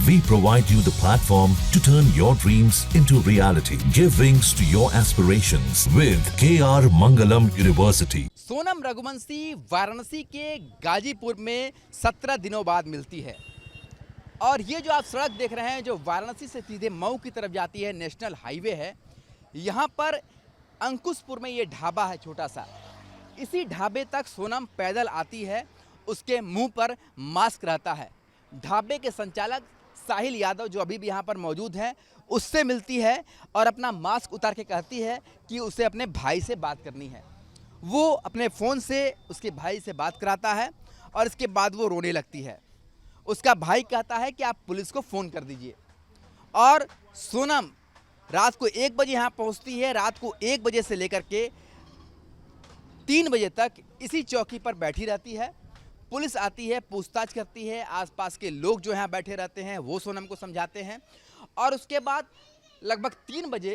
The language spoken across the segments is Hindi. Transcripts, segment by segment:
We provide you the platform to turn your dreams into reality. Give wings to your aspirations with KR Mangalam University. Sonam Raghuvanshi Varanasi के गाजीपुर में 17 दिनों बाद मिलती है। और ये जो आप सड़क देख रहे हैं जो वाराणसी से सीधे मऊ की तरफ जाती है, नेशनल हाईवे है। यहाँ पर अंकुशपुर में ये ढाबा है छोटा सा। इसी ढाबे तक सोनम पैदल आती है, उसके मुंह पर मास्क रहता है। ढाबे के संचालक साहिल यादव जो अभी भी यहाँ पर मौजूद हैं, उससे मिलती है और अपना मास्क उतार के कहती है कि उसे अपने भाई से बात करनी है। वो अपने फ़ोन से उसके भाई से बात कराता है और इसके बाद वो रोने लगती है। उसका भाई कहता है कि आप पुलिस को फ़ोन कर दीजिए। और सोनम रात को 1 बजे यहाँ पहुँचती है। रात को 1 बजे से लेकर के 3 बजे तक इसी चौकी पर बैठी रहती है। पुलिस आती है, पूछताछ करती है। आसपास के लोग जो यहाँ बैठे रहते हैं वो सोनम को समझाते हैं और उसके बाद लगभग 3 बजे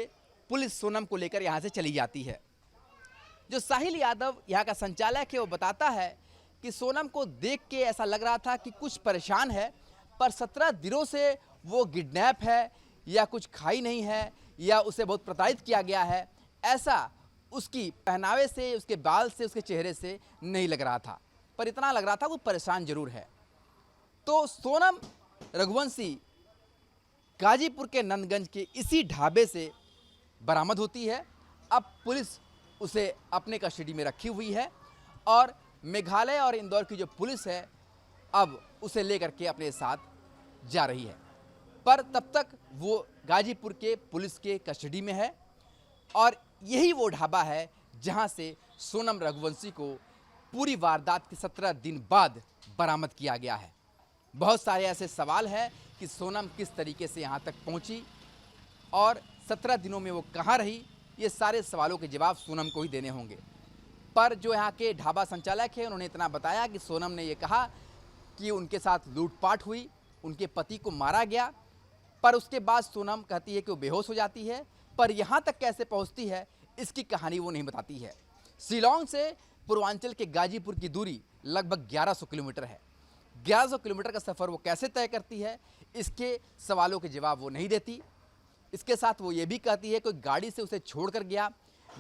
पुलिस सोनम को लेकर यहाँ से चली जाती है। जो साहिल यादव यहाँ का संचालक है वो बताता है कि सोनम को देख के ऐसा लग रहा था कि कुछ परेशान है, पर 17 दिनों से वो किडनैप है या कुछ खाई नहीं है या उसे बहुत प्रताड़ित किया गया है, ऐसा उसकी पहनावे से, उसके बाल से, उसके चेहरे से नहीं लग रहा था। पर इतना लग रहा था वो परेशान जरूर है। तो सोनम रघुवंशी गाजीपुर के नंदगंज के इसी ढाबे से बरामद होती है। अब पुलिस उसे अपने कस्टडी में रखी हुई है और मेघालय और इंदौर की जो पुलिस है अब उसे लेकर के अपने साथ जा रही है। पर तब तक वो गाजीपुर के पुलिस के कस्टडी में है और यही वो ढाबा है जहां से सोनम रघुवंशी को पूरी वारदात के 17 दिन बाद बरामद किया गया है। बहुत सारे ऐसे सवाल हैं कि सोनम किस तरीके से यहाँ तक पहुँची और 17 दिनों में वो कहाँ रही। ये सारे सवालों के जवाब सोनम को ही देने होंगे। पर जो यहाँ के ढाबा संचालक है उन्होंने इतना बताया कि सोनम ने ये कहा कि उनके साथ लूटपाट हुई, उनके पति को मारा गया। पर उसके बाद सोनम कहती है कि वो बेहोश हो जाती है, पर यहाँ तक कैसे पहुँचती है इसकी कहानी वो नहीं बताती है। शिलांग से पूर्वांचल के गाजीपुर की दूरी लगभग 1100 किलोमीटर है। 1100 किलोमीटर का सफ़र वो कैसे तय करती है, इसके सवालों के जवाब वो नहीं देती। इसके साथ वो ये भी कहती है कोई गाड़ी से उसे छोड़कर गया,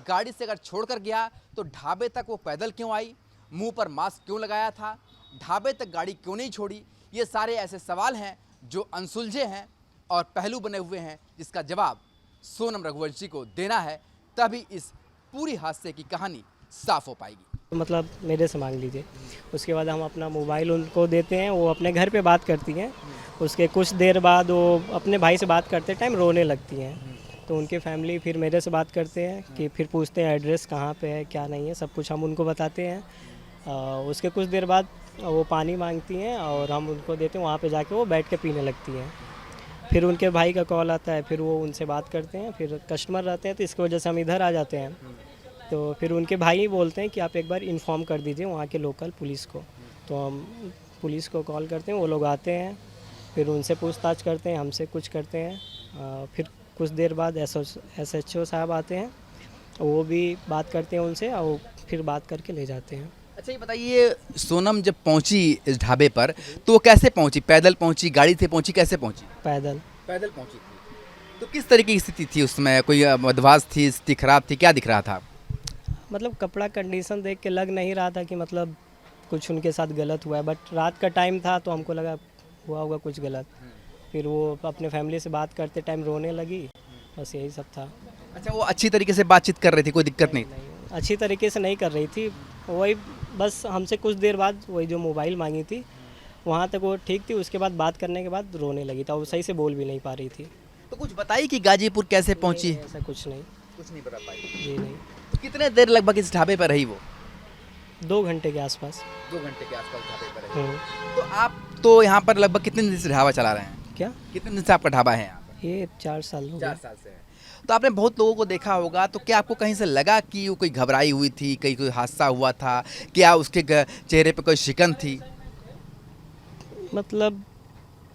गाड़ी से अगर छोड़कर गया तो ढाबे तक वो पैदल क्यों आई, मुंह पर मास्क क्यों लगाया था, ढाबे तक गाड़ी क्यों नहीं छोड़ी। ये सारे ऐसे सवाल हैं जो अनसुलझे हैं और पहलू बने हुए हैं, जिसका जवाब सोनम रघुवंशी को देना है, तभी इस पूरी हादसे की कहानी साफ हो पाएगी। मतलब मेरे से मांग लीजिए, उसके बाद हम अपना मोबाइल उनको देते हैं, वो अपने घर पे बात करती हैं। उसके कुछ देर बाद वो अपने भाई से बात करते टाइम रोने लगती हैं। तो उनके फैमिली फिर मेरे से बात करते हैं कि फिर पूछते हैं एड्रेस कहाँ पे है, क्या नहीं है, सब कुछ हम उनको बताते हैं। उसके कुछ देर बाद वो पानी मांगती हैं और हम उनको देते हैं। वहाँ पे जाके वो बैठ के पीने लगती हैं। फिर उनके भाई का कॉल आता है, फिर वो उनसे बात करते हैं। फिर कस्टमर रहते हैं तो इसकी वजह से हम इधर आ जाते हैं। तो फिर उनके भाई बोलते हैं कि आप एक बार इन्फॉर्म कर दीजिए वहाँ के लोकल पुलिस को। तो हम पुलिस को कॉल करते हैं, वो लोग आते हैं, फिर उनसे पूछताछ करते हैं, हमसे कुछ करते हैं। फिर कुछ देर बाद SHO साहब आते हैं, वो भी बात करते हैं उनसे और फिर बात करके ले जाते हैं। अच्छा ये बताइए, सोनम जब पहुंची इस ढाबे पर तो वो कैसे पहुंची? पैदल पहुंची, गाड़ी से पहुंची, कैसे पहुंची? पैदल पहुंची थी। तो किस तरीके की स्थिति थी उस समय? कोई मदवास थी, स्थिति खराब थी, क्या दिख रहा था? मतलब कपड़ा कंडीशन देख के लग नहीं रहा था कि मतलब कुछ उनके साथ गलत हुआ है, बट रात का टाइम था तो हमको लगा हुआ होगा कुछ गलत। फिर वो अपने फैमिली से बात करते टाइम रोने लगी, बस यही सब था। अच्छा वो अच्छी तरीके से बातचीत कर रही थी, कोई दिक्कत नहीं? अच्छी तरीके से नहीं कर रही थी, वही बस हमसे कुछ देर बाद वही जो मोबाइल मांगी थी वहाँ तक वो ठीक थी। उसके बाद बात करने के बाद रोने लगी था, वो सही से बोल भी नहीं पा रही थी। तो कुछ बताई कि गाजीपुर कैसे पहुंची? ऐसा कुछ नहीं बता पाई जी नहीं। तो कितने देर लगभग इस ढाबे पर रही वो? 2 घंटे के आसपास। 2 घंटे के आसपास ढाबे पर रही। तो आप तो यहाँ पर लगभग कितने दिन से ढाबा चला रहे हैं? क्या कितने दिन से आपका ढाबा है यहाँ पर? ये 4 साल हो गए। 4 साल से है। तो आपने बहुत लोगों को देखा होगा, तो क्या आपको कहीं से लगा कि वो कोई घबराई हुई थी, कहीं कोई हादसा हुआ था, क्या उसके चेहरे पे कोई शिकन थी? मतलब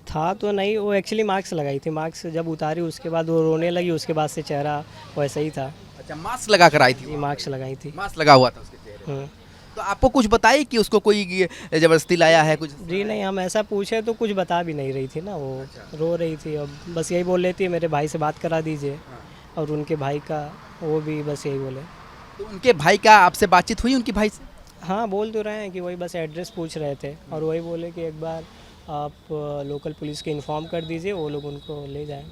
था तो नहीं, वो एक्चुअली मास्क लगाई थी। मास्क जब उतारी उसके बाद वो रोने लगी, उसके बाद से चेहरा वैसा ही था। अच्छा मास्क लगा कर आई थी? मास्क लगाई थी। मास्क लगा हुआ था उसके चेहरे। हम्म। तो आपको कुछ बताई कि उसको कोई जबरदस्ती लाया है कुछ? जी नहीं, हम ऐसा पूछे तो कुछ बता भी नहीं रही थी ना, वो रो रही थी और बस यही बोल रही थी मेरे भाई से बात करा दीजिए, और उनके भाई का वो भी बस यही बोले। तो उनके भाई का आपसे बातचीत हुई उनके भाई से? हाँ, बोल तो रहे हैं कि वही बस एड्रेस पूछ रहे थे, और वही बोले कि एक बार आप लोकल पुलिस के इन्फॉर्म कर दीजिए, वो लोग उनको ले जाएं।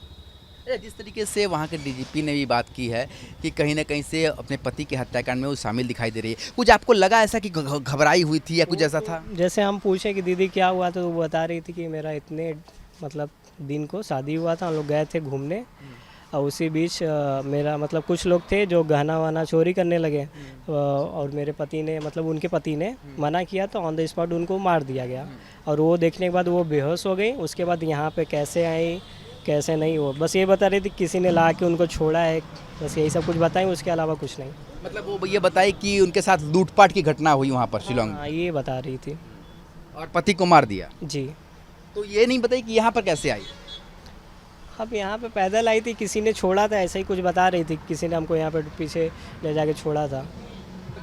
जिस तरीके से वहाँ के डीजीपी ने भी बात की है कि कहीं ना कहीं से अपने पति के हत्याकांड में वो शामिल दिखाई दे रही है, कुछ आपको लगा ऐसा कि घबराई हुई थी या कुछ ऐसा था? जैसे हम पूछे कि दीदी क्या हुआ, तो वो बता रही थी कि मेरा इतने मतलब दिन को शादी हुआ था, हम लोग गए थे घूमने, और उसी बीच मेरा मतलब कुछ लोग थे जो गहना वाना चोरी करने लगे, और मेरे पति ने मतलब उनके पति ने मना किया, तो ऑन द स्पॉट उनको मार दिया गया, और वो देखने के बाद वो बेहोश हो गई। उसके बाद यहाँ पे कैसे आई कैसे नहीं, वो बस ये बता रही थी किसी ने ला के उनको छोड़ा है, बस यही सब कुछ बताएं, उसके अलावा कुछ नहीं। मतलब वो ये बताई कि उनके साथ लूटपाट की घटना हुई वहाँ पर शिलोंग में, हाँ, ये बता रही थी। और पति को मार दिया। जी। तो ये नहीं बताई कि यहाँ पर कैसे आई? अब यहाँ पे पैदल आई थी, किसी ने छोड़ा था, ऐसा ही कुछ बता रही थी, किसी ने हमको यहाँ पे पीछे ले जाके छोड़ा था।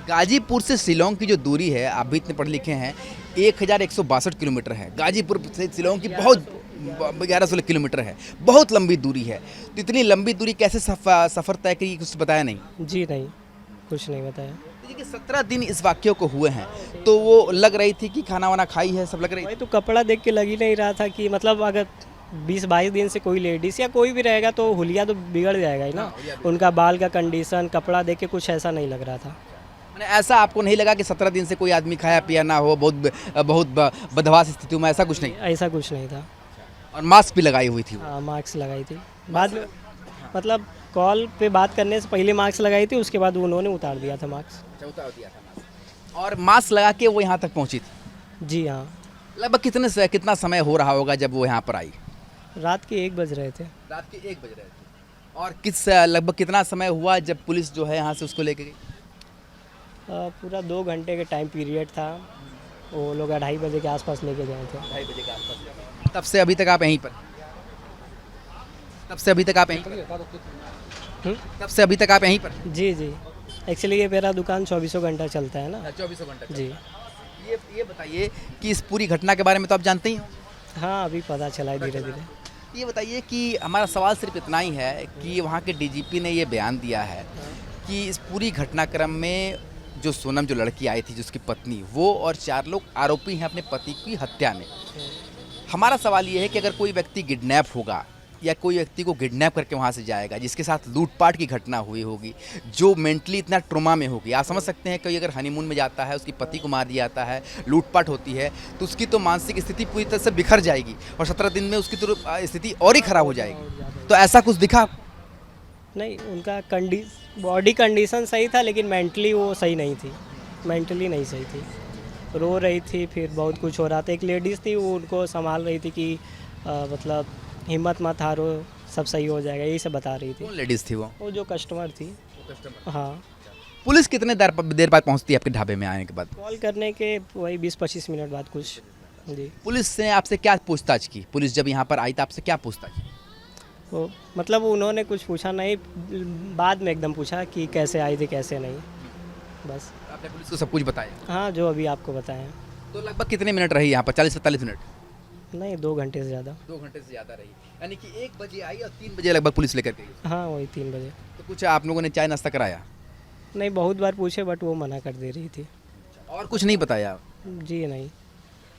गाजीपुर से शिलोंग की जो दूरी है, आप भी इतने पढ़े लिखे हैं, 1162 किलोमीटर है। गाजीपुर से शिलोंग की बहुत 1116 किलोमीटर है, बहुत लंबी दूरी है। तो इतनी लंबी दूरी कैसे सफ़र तय की, कुछ बताया नहीं? जी नहीं, कुछ नहीं बताया। देखिए 17 दिन इस वाक्य को हुए हैं, तो वो लग रही थी कि खाना वाना खाई है, सब लग रही वही तो कपड़ा देख के लग ही नहीं रहा था कि मतलब अगर 20-22 दिन से कोई लेडीज़ या कोई भी रहेगा तो हुलिया तो बिगड़ जाएगा ही ना। उनका बाल का कंडीशन, कपड़ा देख के कुछ ऐसा नहीं लग रहा था। मैंने ऐसा आपको नहीं लगा कि 17 दिन से कोई आदमी खाया पिया ना हो, बहुत बदहवास स्थिति में, ऐसा कुछ नहीं? ऐसा कुछ नहीं था। और मास्क भी लगाई हुई थी? हाँ, मास्क लगाई थी बाद में, मतलब कॉल पे बात करने से पहले मास्क लगाई थी, उसके बाद उन्होंने उतार दिया था मास्क। उतार दिया था मास्क। और मास्क लगा के वो यहाँ तक पहुँची थी? जी हाँ। लगभग कितना समय हो रहा होगा जब वो यहाँ पर आई? रात के 1 बज रहे थे। रात के 1 बज रहे थे। और लगभग कितना समय हुआ जब पुलिस जो है यहाँ से उसको लेके गई? पूरा 2 घंटे के टाइम पीरियड था। वो लोग 2:30 बजे के आसपास लेके गए थे। 2:30 बजे के आसपास। तब से अभी तक आप यहीं पर? तब से अभी तक आप यहीं पर? तब से अभी तक आप यहीं पर? जी जी, एक्चुअली ये मेरा दुकान 24 घंटा चलता है ना। 24 घंटा जी। ये बताइए कि इस पूरी घटना के बारे में तो आप जानते ही हो? हाँ, अभी पता चला है धीरे धीरे। ये बताइए कि हमारा सवाल सिर्फ इतना ही है कि वहाँ के डीजीपी ने ये बयान दिया है कि इस पूरी घटनाक्रम में जो सोनम जो लड़की आई थी, जिसकी पत्नी, वो और 4 लोग आरोपी हैं अपने पति की हत्या में। हमारा सवाल ये है कि अगर कोई व्यक्ति किडनैप होगा या कोई व्यक्ति को किडनैप करके वहाँ से जाएगा, जिसके साथ लूटपाट की घटना हुई होगी, जो मेंटली इतना ट्रोमा में होगी, आप समझ सकते हैं कि अगर हनीमून में जाता है, उसकी पति को मार दिया जाता है, लूटपाट होती है, तो उसकी तो मानसिक स्थिति पूरी तरह से बिखर जाएगी और 17 दिन में उसकी तो स्थिति और ही खराब हो जाएगी। तो ऐसा कुछ दिखा? नहीं, उनका बॉडी कंडीशन सही था, लेकिन मेंटली वो सही नहीं थी, मेंटली नहीं सही थी। रो रही थी, फिर बहुत कुछ हो रहा था। एक लेडीज़ थी, वो उनको संभाल रही थी कि मतलब हिम्मत मत हारो, सब सही हो जाएगा, यही सब बता रही थी। कौन लेडीज़ थी वो? वो जो कस्टमर थी। हाँ। पुलिस कितने देर बाद पहुंचती है आपके ढाबे में आने के बाद? कॉल करने के वही 20-25 मिनट बाद कुछ। जी। पुलिस ने आपसे क्या पूछताछ की? पुलिस जब यहाँ पर आई तो आपसे क्या पूछताछ की? तो मतलब उन्होंने कुछ पूछा नहीं, बाद में एकदम पूछा कि कैसे आई थी कैसे नहीं, बस। आपने पुलिस को सब कुछ बताया? हाँ, जो अभी आपको बताया। तो लगभग कितने मिनट रही यहाँ पर? 40-45 मिनट? नहीं, 2 घंटे से ज़्यादा। 2 घंटे से ज़्यादा रही, यानी कि 1 बजे आई और 3 बजे लगभग पुलिस लेकर गई? हाँ, वही 3 बजे। तो कुछ आप लोगों ने चाय नाश्ता कराया? नहीं, बहुत बार पूछे बट वो मना कर दे रही थी। और कुछ नहीं बताया? जी नहीं,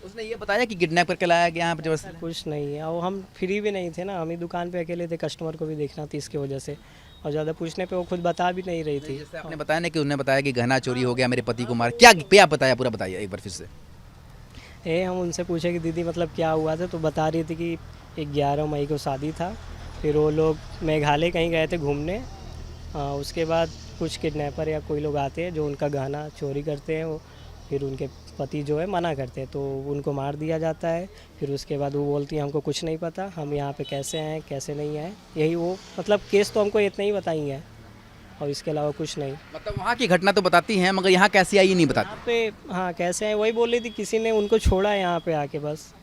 उसने ये बताया कि किडनैप करके लाया गया यहाँ पर जबरदस्ती? कुछ नहीं है। और हम फ्री भी नहीं थे ना, हम ही दुकान पे अकेले थे, कस्टमर को भी देखना थी, इसकी वजह से। और ज़्यादा पूछने पे वो खुद बता भी नहीं रही थी। जैसे आपने बताया ना कि उन्होंने बताया कि गहना चोरी हो गया, मेरे पति को मार, क्या बताया, पूरा बताइए एक बार फिर से। हम उनसे पूछे कि दीदी मतलब क्या हुआ था, तो बता रही थी कि 11 मई को शादी था, फिर वो लोग मेघालय कहीं गए थे घूमने। उसके बाद कुछ किडनैपर या कोई लोग आते हैं जो उनका गहना चोरी करते हैं, वो फिर उनके पति जो है मना करते हैं, तो उनको मार दिया जाता है। फिर उसके बाद वो बोलती है हमको कुछ नहीं पता, हम यहाँ पे कैसे आए कैसे नहीं आए, यही वो मतलब केस तो हमको इतना ही बताई है और इसके अलावा कुछ नहीं। मतलब वहाँ की घटना तो बताती हैं, मगर यहाँ कैसी आई ये नहीं बताती? यहाँ पे हाँ कैसे आए वही बोल रही थी, किसी ने उनको छोड़ा है यहाँ पे आके, बस।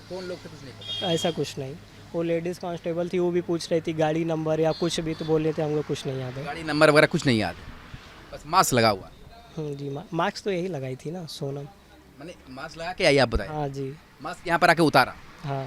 कौन लोग थे कुछ नहीं पता? ऐसा कुछ नहीं। वो लेडीज़ कांस्टेबल थी, वो भी पूछ रही थी गाड़ी नंबर या कुछ भी, तो बोल रहे थे हमको कुछ नहीं याद है। गाड़ी नंबर वगैरह कुछ नहीं याद, बस मास्क लगा हुआ? जी मास्क तो यही लगाई थी ना, सोनम। मैंने मास्क लगा के आई, आप बताइए। हाँ जी। मास्क यहाँ पर आके उतारा। हाँ।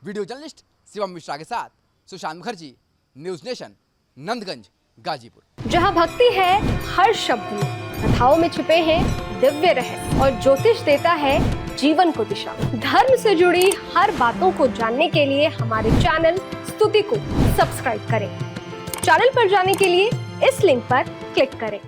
वीडियो जर्नलिस्ट शिवम मिश्रा के साथ सुशांत मुखर्जी, न्यूज़ नेशन, नंदगंज, गाजीपुर। जहाँ भक्ति है हर शब्द में, कथाओं में छुपे हैं दिव्य रहस्य और ज्योतिष देता है जीवन को दिशा। धर्म से जुड़ी हर बातों को जानने के लिए हमारे चैनल स्तुति को सब्सक्राइब करें। चैनल पर जाने के लिए इस लिंक पर क्लिक करें।